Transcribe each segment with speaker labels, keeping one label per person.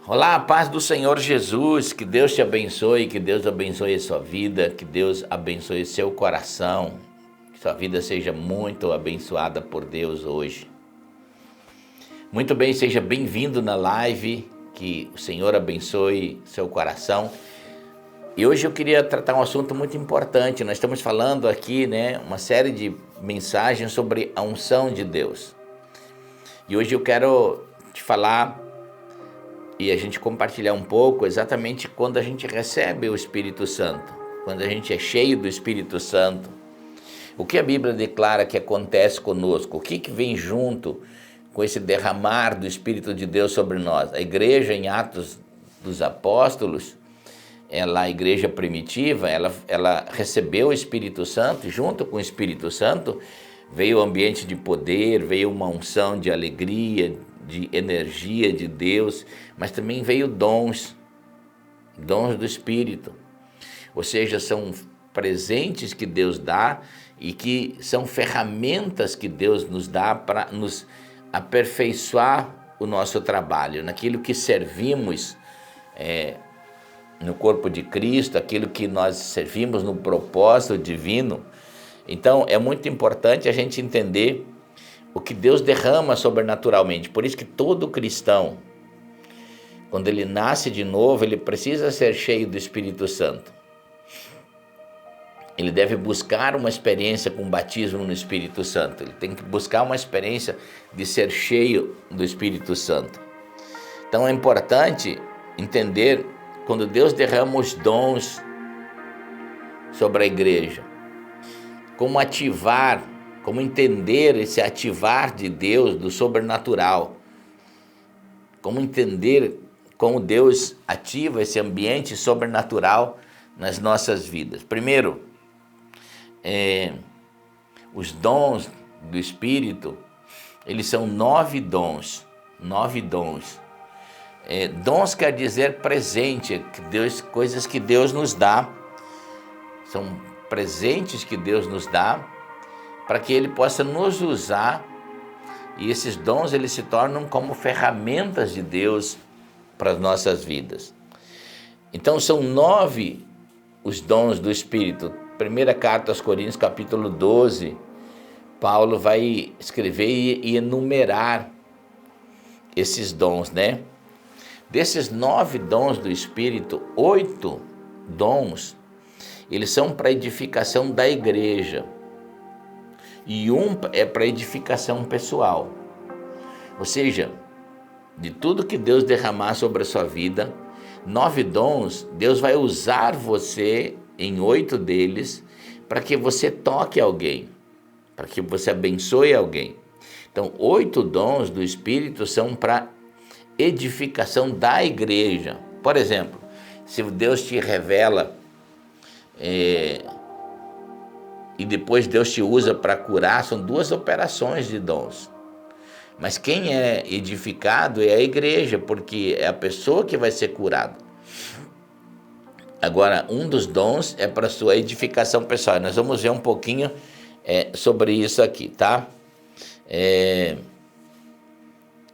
Speaker 1: Olá, a paz do Senhor Jesus, que Deus te abençoe, que Deus abençoe a sua vida, que Deus abençoe seu coração, que sua vida seja muito abençoada por Deus hoje. Muito bem, seja bem-vindo na live, que o Senhor abençoe seu coração. E hoje eu queria tratar um assunto muito importante. Nós estamos falando aqui, uma série de mensagens sobre a unção de Deus. E hoje eu quero te falar e a gente compartilhar um pouco exatamente quando a gente recebe o Espírito Santo, quando a gente é cheio do Espírito Santo. O que a Bíblia declara que acontece conosco? O que vem junto com esse derramar do Espírito de Deus sobre nós? A igreja em Atos dos Apóstolos, a igreja primitiva, ela recebeu o Espírito Santo, junto com o Espírito Santo veio o ambiente de poder, veio uma unção de alegria, de energia de Deus, mas também veio dons do Espírito. Ou seja, são presentes que Deus dá e que são ferramentas que Deus nos dá para nos aperfeiçoar o nosso trabalho, naquilo que servimos no corpo de Cristo, aquilo que nós servimos no propósito divino. Então, é muito importante a gente entender o que Deus derrama sobrenaturalmente. Por isso que todo cristão, quando ele nasce de novo, ele precisa ser cheio do Espírito Santo. Ele deve buscar uma experiência com o batismo no Espírito Santo. Ele tem que buscar uma experiência de ser cheio do Espírito Santo. Então é importante entender quando Deus derrama os dons sobre a igreja. Como ativar, como entender esse ativar de Deus, do sobrenatural. Como entender como Deus ativa esse ambiente sobrenatural nas nossas vidas. Primeiro, os dons do Espírito, eles são 9 dons. 9 dons. Dons quer dizer presente, coisas que Deus nos dá. São presentes que Deus nos dá para que Ele possa nos usar, e esses dons eles se tornam como ferramentas de Deus para as nossas vidas. Então são 9 os dons do Espírito. Primeira carta aos Coríntios, capítulo 12, Paulo vai escrever e enumerar esses dons, Desses 9 dons do Espírito, 8 dons, eles são para edificação da igreja. E um é para edificação pessoal. Ou seja, de tudo que Deus derramar sobre a sua vida, 9 dons, Deus vai usar você em 8 deles para que você toque alguém, para que você abençoe alguém. Então, 8 dons do Espírito são para edificação da igreja. Por exemplo, se Deus te revela e depois Deus te usa para curar, são 2 operações de dons. Mas quem é edificado é a igreja, porque é a pessoa que vai ser curada. Agora, um dos dons é para a sua edificação pessoal. Nós vamos ver um pouquinho sobre isso aqui, tá?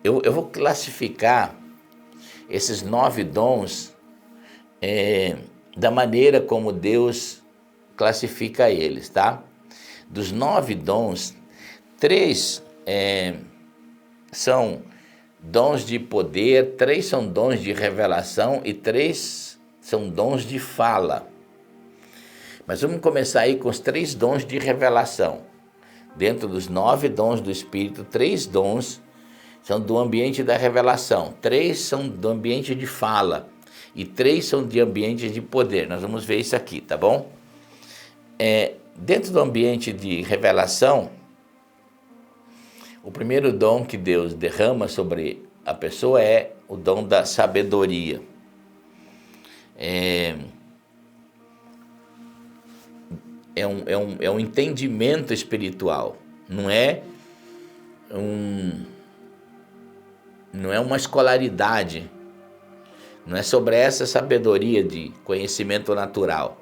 Speaker 1: Eu vou classificar esses 9 dons da maneira como Deus classifica eles, tá? Dos 9 dons, 3 são dons de poder, 3 são dons de revelação e 3 são dons de fala. Mas vamos começar aí com os 3 dons de revelação. Dentro dos 9 dons do Espírito, 3 dons são do ambiente da revelação, 3 são do ambiente de fala e 3 são de ambiente de poder. Nós vamos ver isso aqui, tá bom? Dentro do ambiente de revelação, o primeiro dom que Deus derrama sobre a pessoa é o dom da sabedoria. É um entendimento espiritual, não é uma escolaridade, não é sobre essa sabedoria de conhecimento natural,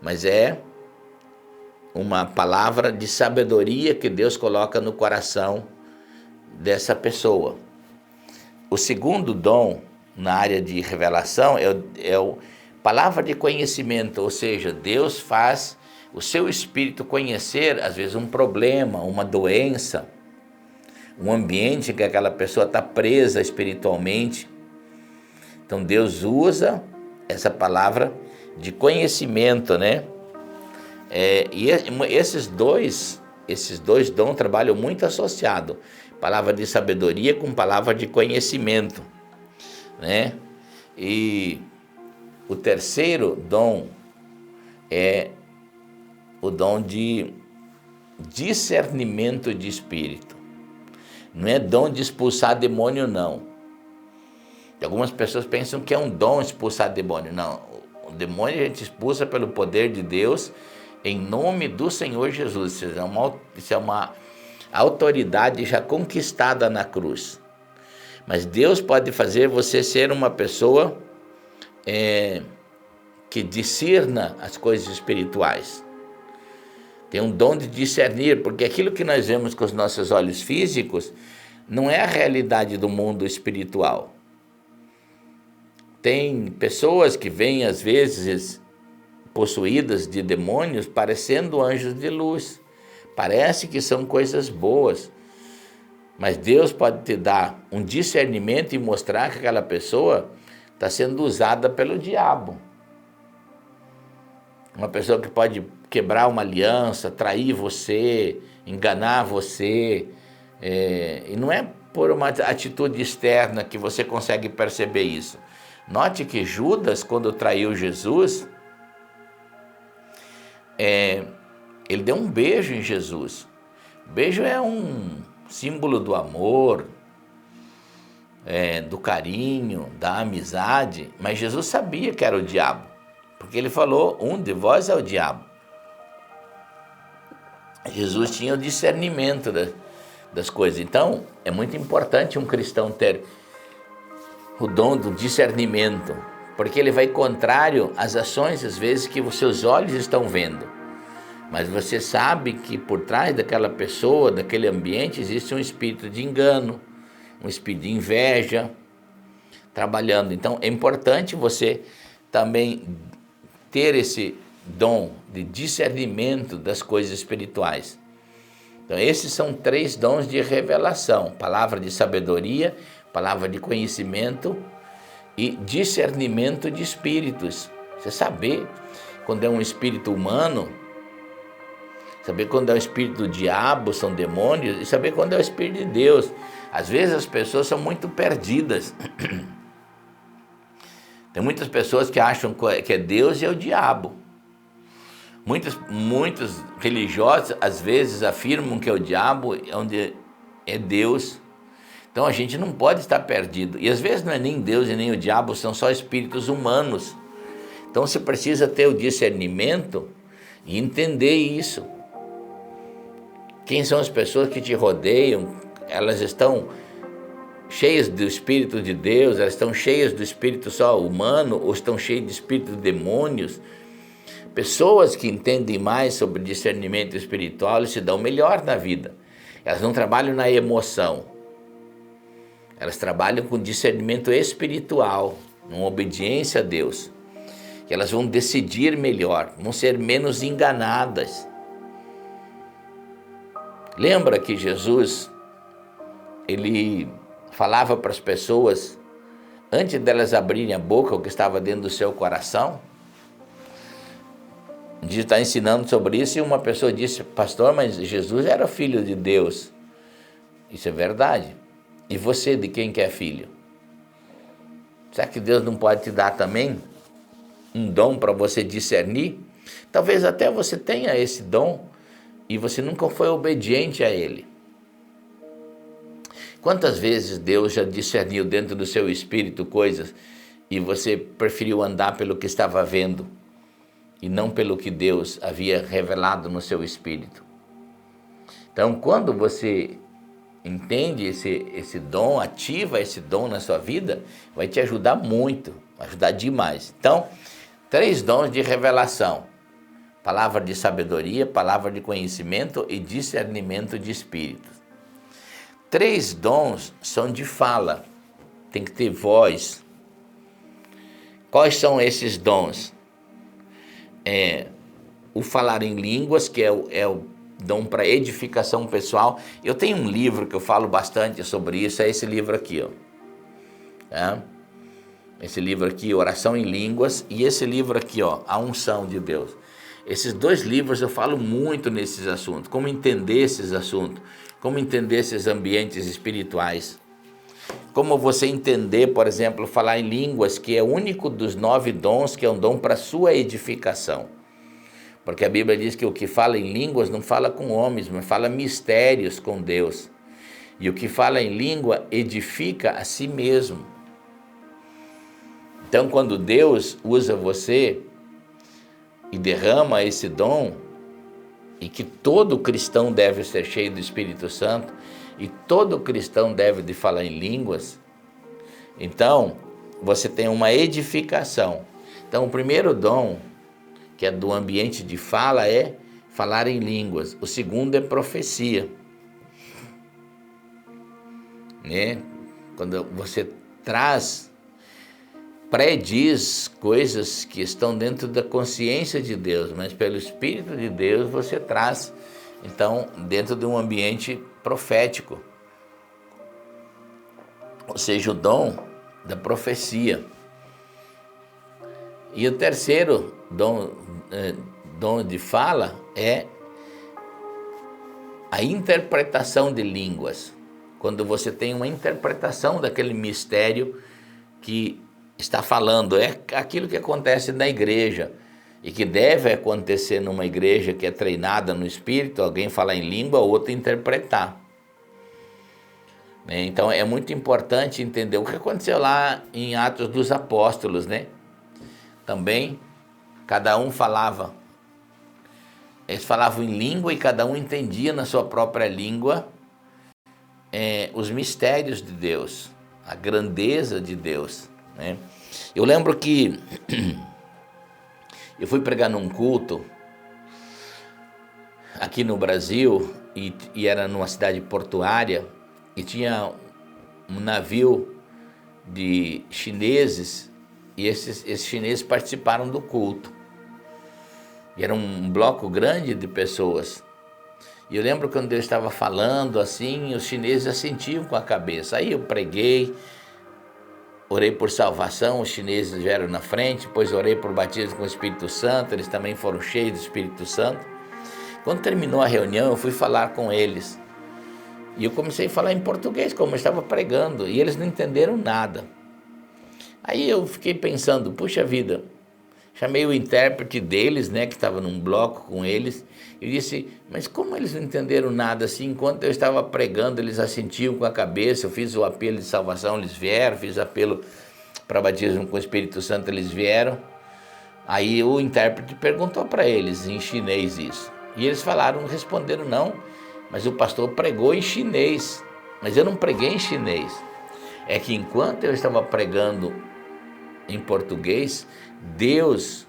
Speaker 1: mas é uma palavra de sabedoria que Deus coloca no coração dessa pessoa. O segundo dom na área de revelação é palavra de conhecimento, ou seja, Deus faz o seu espírito conhecer, às vezes, um problema, uma doença, um ambiente em que aquela pessoa está presa espiritualmente. Então Deus usa essa palavra de conhecimento, né? E esses dois dons trabalham muito associado, palavra de sabedoria com palavra de conhecimento, né? E o terceiro dom é o dom de discernimento de espírito. Não é dom de expulsar demônio, não. Algumas pessoas pensam que é um dom expulsar demônio. Não, o demônio a gente expulsa pelo poder de Deus, em nome do Senhor Jesus. Isso é uma autoridade já conquistada na cruz. Mas Deus pode fazer você ser uma pessoa que discerna as coisas espirituais. Tem um dom de discernir, porque aquilo que nós vemos com os nossos olhos físicos não é a realidade do mundo espiritual. Tem pessoas que vêm, às vezes, possuídas de demônios, parecendo anjos de luz. Parece que são coisas boas, mas Deus pode te dar um discernimento e mostrar que aquela pessoa está sendo usada pelo diabo. Uma pessoa que pode quebrar uma aliança, trair você, enganar você, e não é por uma atitude externa que você consegue perceber isso. Note que Judas, quando traiu Jesus, ele deu um beijo em Jesus. Beijo é um símbolo do amor, do carinho, da amizade, mas Jesus sabia que era o diabo, porque ele falou, um de vós é o diabo. Jesus tinha o discernimento das coisas. Então, é muito importante um cristão ter o dom do discernimento, porque ele vai contrário às ações, às vezes, que os seus olhos estão vendo. Mas você sabe que por trás daquela pessoa, daquele ambiente, existe um espírito de engano, um espírito de inveja trabalhando. Então, é importante você também ter esse dom de discernimento das coisas espirituais. Então, esses são 3 dons de revelação: palavra de sabedoria, palavra de conhecimento e discernimento de espíritos. Você saber quando é um espírito humano, saber quando é o espírito do diabo, são demônios, e saber quando é o espírito de Deus. Às vezes as pessoas são muito perdidas. Tem muitas pessoas que acham que é Deus e é o diabo. Muitos religiosos às vezes afirmam que é o diabo onde é Deus. Então a gente não pode estar perdido. E às vezes não é nem Deus e nem o diabo, são só espíritos humanos. Então você precisa ter o discernimento e entender isso. Quem são as pessoas que te rodeiam? Elas estão cheias do Espírito de Deus? Elas estão cheias do Espírito só humano? Ou estão cheias de Espírito de demônios? Pessoas que entendem mais sobre discernimento espiritual, eles se dão melhor na vida. Elas não trabalham na emoção. Elas trabalham com discernimento espiritual, com obediência a Deus. Que elas vão decidir melhor, vão ser menos enganadas. Lembra que Jesus, ele falava para as pessoas, antes delas abrirem a boca, o que estava dentro do seu coração? A gente está ensinando sobre isso e uma pessoa disse, pastor, mas Jesus era filho de Deus. Isso é verdade. E você, de quem que é filho? Será que Deus não pode te dar também um dom para você discernir? Talvez até você tenha esse dom e você nunca foi obediente a ele. Quantas vezes Deus já discerniu dentro do seu espírito coisas e você preferiu andar pelo que estava vendo e não pelo que Deus havia revelado no seu espírito? Então, quando você entende esse dom, ativa esse dom na sua vida, vai te ajudar muito, vai ajudar demais. Então, 3 dons de revelação: palavra de sabedoria, palavra de conhecimento e discernimento de espíritos. 3 dons são de fala, tem que ter voz. Quais são esses dons? O falar em línguas, que é o dom para edificação pessoal. Eu tenho um livro que eu falo bastante sobre isso, é esse livro aqui, ó. Tá? Esse livro aqui, Oração em Línguas, e esse livro aqui, ó, A Unção de Deus. Esses dois livros eu falo muito nesses assuntos, como entender esses assuntos, como entender esses ambientes espirituais. Como você entender, por exemplo, falar em línguas, que é o único dos 9 dons, que é um dom para sua edificação. Porque a Bíblia diz que o que fala em línguas não fala com homens, mas fala mistérios com Deus. E o que fala em língua edifica a si mesmo. Então, quando Deus usa você e derrama esse dom, e que todo cristão deve ser cheio do Espírito Santo, e todo cristão deve de falar em línguas, então você tem uma edificação. Então, o primeiro dom, que é do ambiente de fala, é falar em línguas. O segundo é profecia. Né? Quando você prediz coisas que estão dentro da consciência de Deus, mas pelo Espírito de Deus você traz, então, dentro de um ambiente profético. Ou seja, o dom da profecia. E o terceiro dom de fala é a interpretação de línguas. Quando você tem uma interpretação daquele mistério que está falando, é aquilo que acontece na igreja e que deve acontecer numa igreja que é treinada no Espírito, alguém falar em língua, outro interpretar. Então é muito importante entender o que aconteceu lá em Atos dos Apóstolos, né? Também cada um falava, eles falavam em língua e cada um entendia na sua própria língua os mistérios de Deus, a grandeza de Deus, né? Eu lembro que eu fui pregar num culto aqui no Brasil e era numa cidade portuária e tinha um navio de chineses e esses chineses participaram do culto. E era um bloco grande de pessoas. E eu lembro quando eu estava falando assim, os chineses assentiam com a cabeça. Aí eu preguei, orei por salvação, os chineses vieram na frente, depois orei por batismo com o Espírito Santo, eles também foram cheios do Espírito Santo. Quando terminou a reunião, eu fui falar com eles. E eu comecei a falar em português, como eu estava pregando, e eles não entenderam nada. Aí eu fiquei pensando, puxa vida, chamei o intérprete deles, né, que estava num bloco com eles, e disse, mas como eles não entenderam nada assim? Enquanto eu estava pregando, eles assentiam com a cabeça, eu fiz o apelo de salvação, eles vieram, fiz apelo para batismo com o Espírito Santo, eles vieram. Aí o intérprete perguntou para eles em chinês isso, e eles falaram, responderam não, mas o pastor pregou em chinês, mas eu não preguei em chinês. É que enquanto eu estava pregando em português, Deus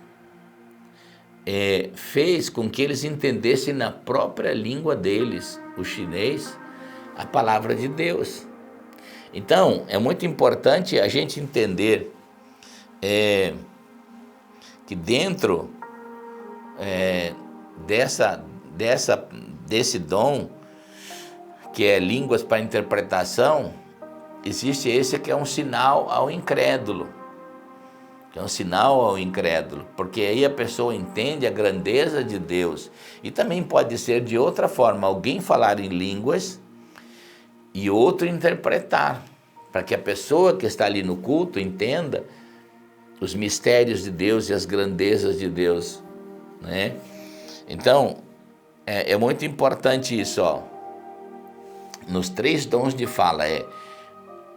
Speaker 1: fez com que eles entendessem na própria língua deles, o chinês, a palavra de Deus. Então, é muito importante a gente entender que dentro desse dom, que é línguas para interpretação, existe esse que é um sinal ao incrédulo. Que é um sinal ao incrédulo, porque aí a pessoa entende a grandeza de Deus. E também pode ser de outra forma, alguém falar em línguas e outro interpretar, para que a pessoa que está ali no culto entenda os mistérios de Deus e as grandezas de Deus, né? Então, é muito importante isso, ó. Nos 3 dons de fala,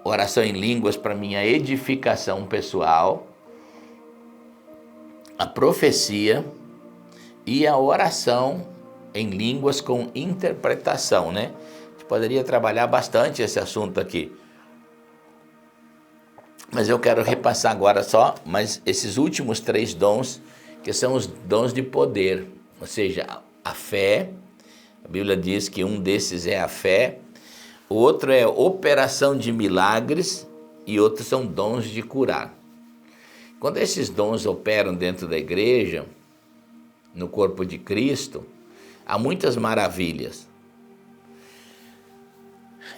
Speaker 1: oração em línguas para minha edificação pessoal, a profecia e a oração em línguas com interpretação, né? A gente poderia trabalhar bastante esse assunto aqui. Mas eu quero repassar agora só, mas esses últimos 3 dons, que são os dons de poder, ou seja, a fé. A Bíblia diz que um desses é a fé, o outro é operação de milagres e outros são dons de curar. Quando esses dons operam dentro da igreja, no corpo de Cristo, há muitas maravilhas.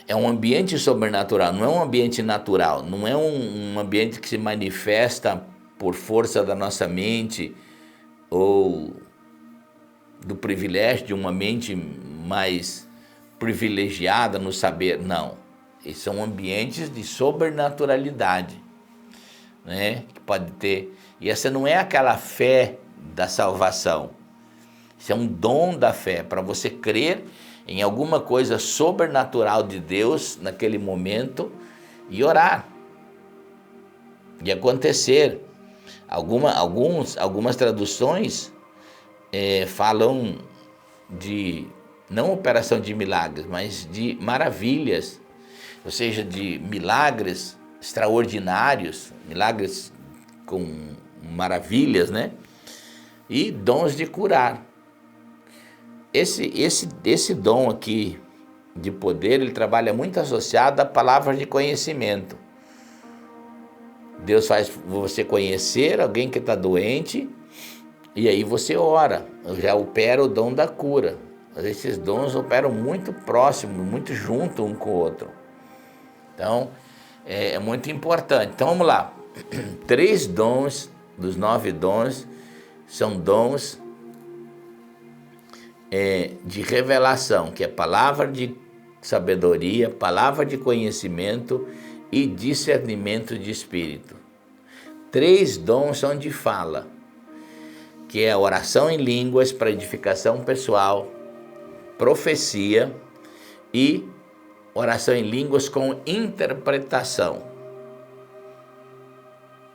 Speaker 1: É um ambiente sobrenatural, não é um ambiente natural, não é um ambiente que se manifesta por força da nossa mente ou do privilégio de uma mente mais privilegiada no saber, não. Esses são ambientes de sobrenaturalidade, né? Que pode ter. E essa não é aquela fé da salvação. Isso é um dom da fé, para você crer em alguma coisa sobrenatural de Deus naquele momento e orar. E acontecer. Algumas traduções falam de, não operação de milagres, mas de maravilhas, ou seja, de milagres extraordinários, milagres com maravilhas, né? E dons de curar. Esse dom aqui de poder, ele trabalha muito associado à palavra de conhecimento. Deus faz você conhecer alguém que está doente e aí você ora, já opera o dom da cura. Esses dons operam muito próximo, muito junto um com o outro. Então, é muito importante. Então, vamos lá. 3 dons dos 9 dons são dons de revelação, que é palavra de sabedoria, palavra de conhecimento e discernimento de espírito. 3 dons são de fala, que é a oração em línguas para edificação pessoal, profecia e oração em línguas com interpretação.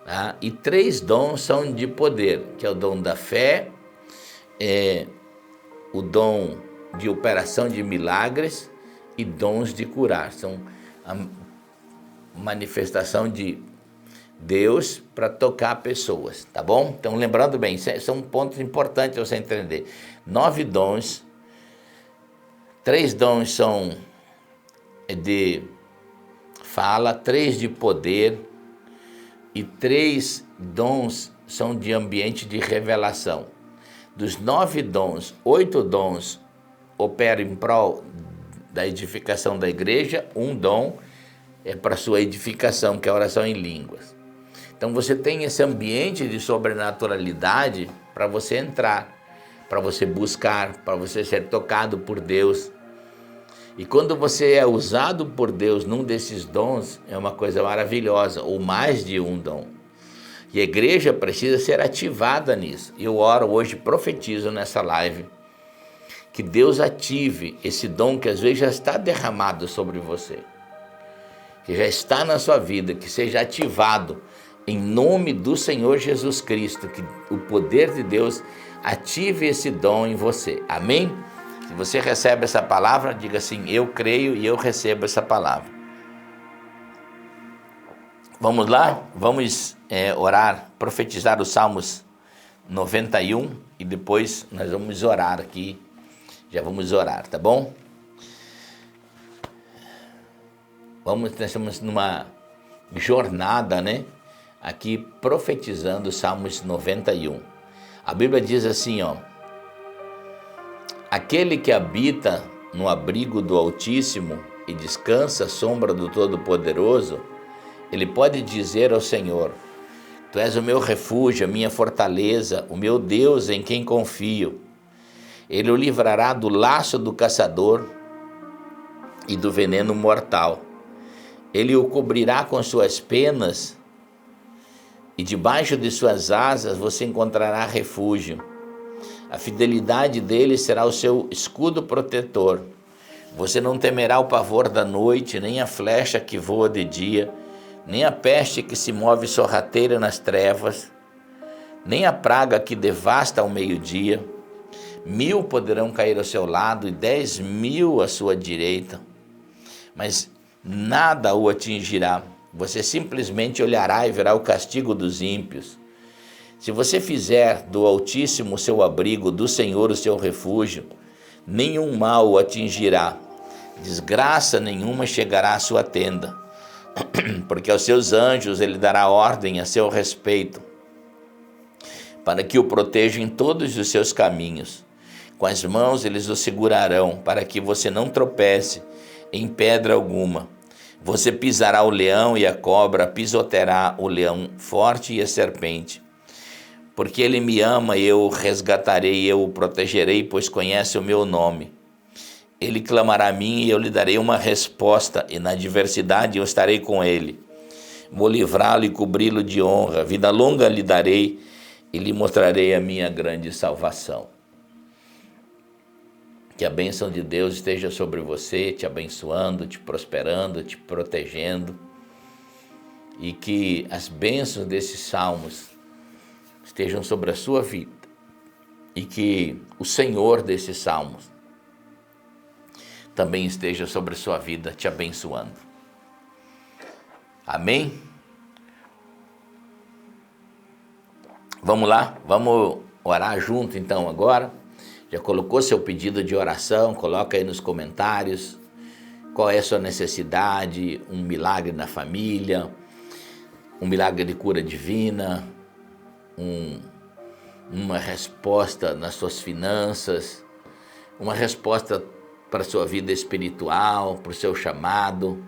Speaker 1: Tá? E 3 dons são de poder, que é o dom da fé, o dom de operação de milagres e dons de curar. São a manifestação de Deus para tocar pessoas, tá bom? Então, lembrando bem, são pontos importantes você entender. 9 dons, 3 dons são de fala, 3 de poder e 3 dons são de ambiente de revelação. Dos 9 dons, 8 dons operam em prol da edificação da igreja, 1 dom é para sua edificação, que é a oração em línguas. Então você tem esse ambiente de sobrenaturalidade para você entrar, para você buscar, para você ser tocado por Deus. E quando você é usado por Deus num desses dons, é uma coisa maravilhosa, ou mais de um dom. E a igreja precisa ser ativada nisso. Eu oro hoje, profetizo nessa live, que Deus ative esse dom que às vezes já está derramado sobre você, que já está na sua vida, que seja ativado em nome do Senhor Jesus Cristo, que o poder de Deus ative esse dom em você. Amém? Se você recebe essa palavra, diga assim: eu creio e eu recebo essa palavra. Vamos lá? Vamos orar, profetizar os Salmos 91 e depois nós vamos orar aqui. Já vamos orar, tá bom? Nós estamos numa jornada, né? Aqui profetizando os Salmos 91. A Bíblia diz assim, ó: aquele que habita no abrigo do Altíssimo e descansa à sombra do Todo-Poderoso, ele pode dizer ao Senhor: Tu és o meu refúgio, a minha fortaleza, o meu Deus em quem confio. Ele o livrará do laço do caçador e do veneno mortal. Ele o cobrirá com suas penas e debaixo de suas asas você encontrará refúgio. A fidelidade dele será o seu escudo protetor. Você não temerá o pavor da noite, nem a flecha que voa de dia, nem a peste que se move sorrateira nas trevas, nem a praga que devasta ao meio-dia. 1000 poderão cair ao seu lado e 10.000 à sua direita, mas nada o atingirá. Você simplesmente olhará e verá o castigo dos ímpios. Se você fizer do Altíssimo o seu abrigo, do Senhor o seu refúgio, nenhum mal o atingirá, desgraça nenhuma chegará à sua tenda, porque aos seus anjos ele dará ordem a seu respeito, para que o protejam em todos os seus caminhos. Com as mãos eles o segurarão, para que você não tropece em pedra alguma. Você pisará o leão e a cobra, pisoteará o leão forte e a serpente. Porque ele me ama, eu o resgatarei, eu o protegerei, pois conhece o meu nome. Ele clamará a mim e eu lhe darei uma resposta, e na adversidade eu estarei com ele. Vou livrá-lo e cobri-lo de honra, vida longa lhe darei e lhe mostrarei a minha grande salvação. Que a bênção de Deus esteja sobre você, te abençoando, te prosperando, te protegendo, e que as bênçãos desses salmos estejam sobre a sua vida, e que o Senhor desses salmos também esteja sobre a sua vida, te abençoando. Amém? Vamos lá? Vamos orar junto então agora? Já colocou seu pedido de oração? Coloca aí nos comentários qual é a sua necessidade, um milagre na família, um milagre de cura divina, uma resposta nas suas finanças, uma resposta para a sua vida espiritual, para o seu chamado,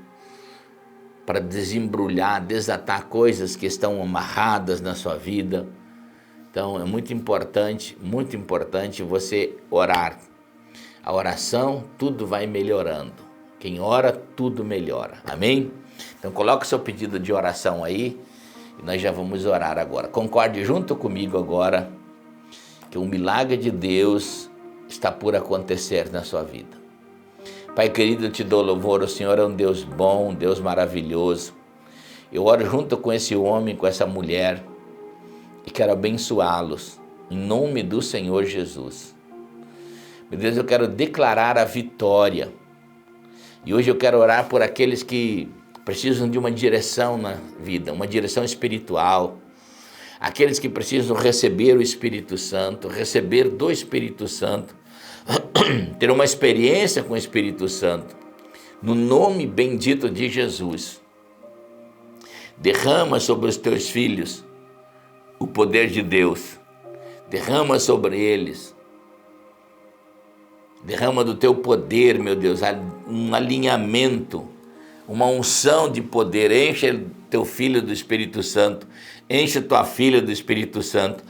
Speaker 1: para desembrulhar, desatar coisas que estão amarradas na sua vida. Então é muito importante você orar. A oração, tudo vai melhorando. Quem ora, tudo melhora. Amém? Então coloca o seu pedido de oração aí e nós já vamos orar agora. Concorde junto comigo agora que o milagre de Deus está por acontecer na sua vida. Pai querido, eu te dou louvor, o Senhor é um Deus bom, um Deus maravilhoso. Eu oro junto com esse homem, com essa mulher, e quero abençoá-los, em nome do Senhor Jesus. Meu Deus, eu quero declarar a vitória. E hoje eu quero orar por aqueles que precisam de uma direção na vida, uma direção espiritual. Aqueles que precisam receber o Espírito Santo, receber do Espírito Santo, ter uma experiência com o Espírito Santo, no nome bendito de Jesus. Derrama sobre os teus filhos o poder de Deus, derrama sobre eles, derrama do teu poder, meu Deus, um alinhamento, uma unção de poder. Enche teu filho do Espírito Santo, enche tua filha do Espírito Santo.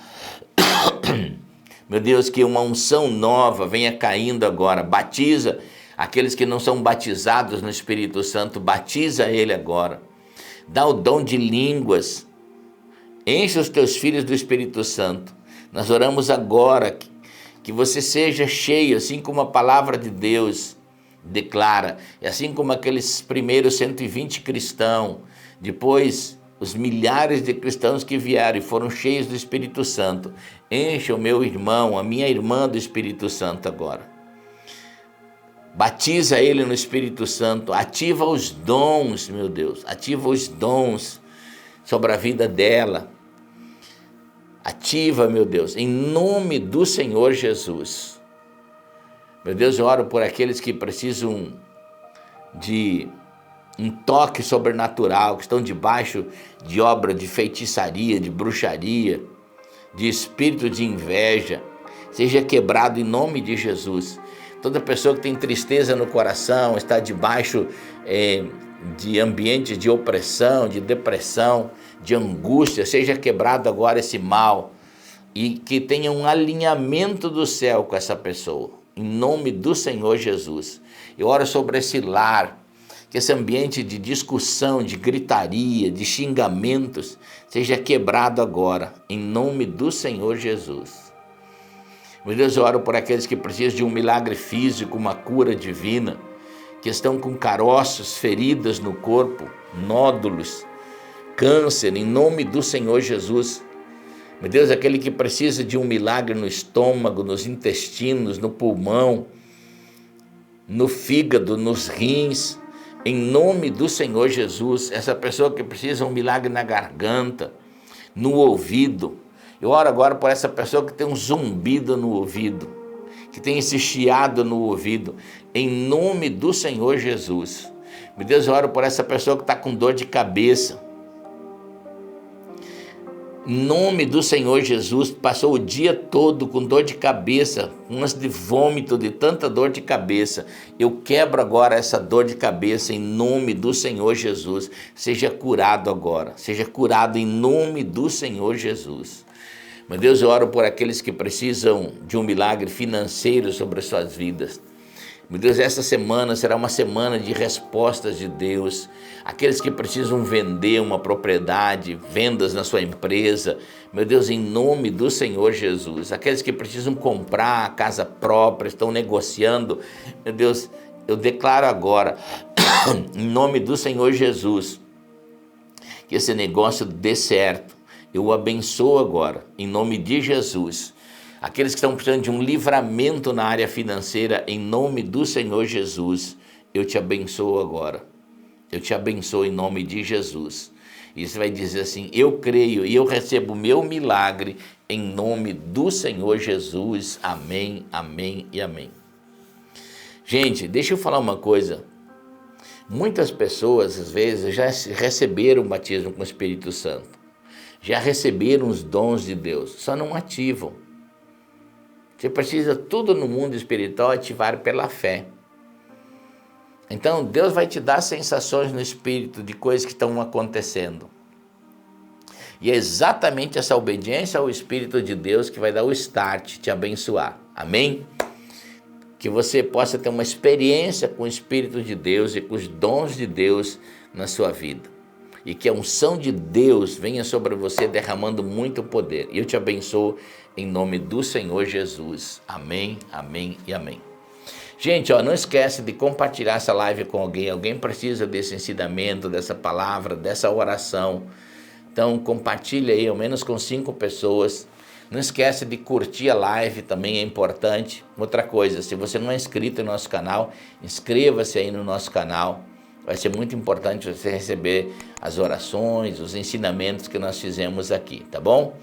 Speaker 1: Meu Deus, que uma unção nova venha caindo agora. Batiza aqueles que não são batizados no Espírito Santo, batiza ele agora. Dá o dom de línguas. Enche os teus filhos do Espírito Santo. Nós oramos agora que você seja cheio, assim como a palavra de Deus declara, e assim como aqueles primeiros 120 cristãos, depois os milhares de cristãos que vieram e foram cheios do Espírito Santo. Encha o meu irmão, a minha irmã do Espírito Santo agora. Batiza ele no Espírito Santo, ativa os dons, meu Deus, ativa os dons sobre a vida dela. Ativa, meu Deus, em nome do Senhor Jesus. Meu Deus, eu oro por aqueles que precisam de um toque sobrenatural, que estão debaixo de obra de feitiçaria, de bruxaria, de espírito de inveja. Seja quebrado em nome de Jesus. Toda pessoa que tem tristeza no coração, está debaixo de ambientes de opressão, de depressão, de angústia, seja quebrado agora esse mal e que tenha um alinhamento do céu com essa pessoa, em nome do Senhor Jesus. Eu oro sobre esse lar, que esse ambiente de discussão, de gritaria, de xingamentos, seja quebrado agora, em nome do Senhor Jesus. Meu Deus, eu oro por aqueles que precisam de um milagre físico, uma cura divina, que estão com caroços, feridas no corpo, nódulos, câncer, em nome do Senhor Jesus. Meu Deus, aquele que precisa de um milagre no estômago, nos intestinos, no pulmão, no fígado, nos rins, em nome do Senhor Jesus. Essa pessoa que precisa de um milagre na garganta, no ouvido. Eu oro agora por essa pessoa que tem um zumbido no ouvido, que tem esse chiado no ouvido, em nome do Senhor Jesus. Meu Deus, eu oro por essa pessoa que está com dor de cabeça. Em nome do Senhor Jesus, passou o dia todo com dor de cabeça, com ânsia de vômito, de tanta dor de cabeça. Eu quebro agora essa dor de cabeça em nome do Senhor Jesus. Seja curado agora, seja curado em nome do Senhor Jesus. Meu Deus, eu oro por aqueles que precisam de um milagre financeiro sobre as suas vidas. Meu Deus, essa semana será uma semana de respostas de Deus. Aqueles que precisam vender uma propriedade, vendas na sua empresa, meu Deus, em nome do Senhor Jesus. Aqueles que precisam comprar a casa própria, estão negociando, meu Deus, eu declaro agora, em nome do Senhor Jesus, que esse negócio dê certo. Eu o abençoo agora, em nome de Jesus. Aqueles que estão precisando de um livramento na área financeira, em nome do Senhor Jesus, eu te abençoo agora. Eu te abençoo em nome de Jesus. E você vai dizer assim, eu creio e eu recebo o meu milagre em nome do Senhor Jesus. Amém, amém e amém. Gente, deixa eu falar uma coisa. Muitas pessoas, às vezes, já receberam o batismo com o Espírito Santo. Já receberam os dons de Deus, só não ativam. Você precisa tudo no mundo espiritual ativar pela fé. Então Deus vai te dar sensações no espírito de coisas que estão acontecendo. E é exatamente essa obediência ao Espírito de Deus que vai dar o start, te abençoar. Amém? Que você possa ter uma experiência com o Espírito de Deus e com os dons de Deus na sua vida. E que a unção de Deus venha sobre você derramando muito poder. E eu te abençoo em nome do Senhor Jesus. Amém, amém e amém. Gente, não esquece de compartilhar essa live com alguém. Alguém precisa desse ensinamento, dessa palavra, dessa oração. Então compartilha aí, ao menos com 5 pessoas. Não esquece de curtir a live, também é importante. Outra coisa, se você não é inscrito no nosso canal, inscreva-se aí no nosso canal. Vai ser muito importante você receber as orações, os ensinamentos que nós fizemos aqui, tá bom?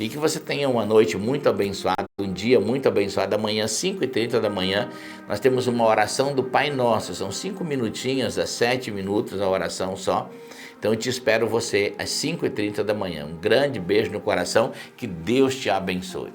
Speaker 1: E que você tenha uma noite muito abençoada, um dia muito abençoado. Amanhã, 5h30 da manhã, nós temos uma oração do Pai Nosso. São 5 minutinhos, a 7 minutos a oração só. Então eu te espero você às 5h30 da manhã. Um grande beijo no coração, que Deus te abençoe.